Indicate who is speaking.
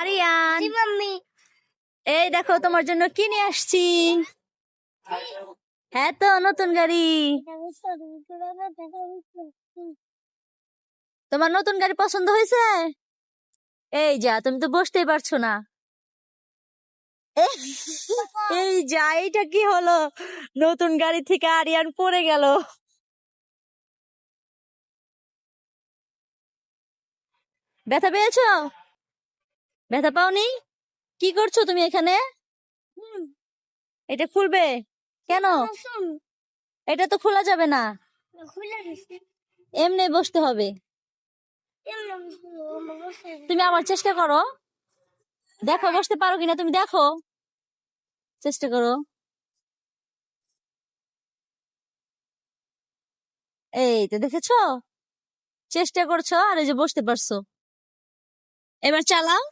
Speaker 1: আরিয়ান,
Speaker 2: জি mummy.
Speaker 1: এই দেখো তোমার জন্য কি নিয়ে আসছি। হ্যাঁ তো নতুন গাড়ি। তোমার নতুন গাড়ি পছন্দ হয়েছে? এই যা, তুমি তো বসতেই পারছো না। এই যা, এইটা কি হলো? নতুন গাড়ি থেকে আরিয়ান পড়ে গেল। ব্যথা পেয়েছো? ব্যথা পাওনি? কি করছো তুমি এখানে? এটা খুলবে কেন? এটা তো খোলা যাবে না, এমনি বসতে হবে। তুমি আবার চেষ্টা করো, দেখো বসতে পারো কিনা, তুমি দেখো, চেষ্টা করো। এই তো দেখেছো, চেষ্টা করছো আর এই যে বসতে পারছো। এবার চালাও।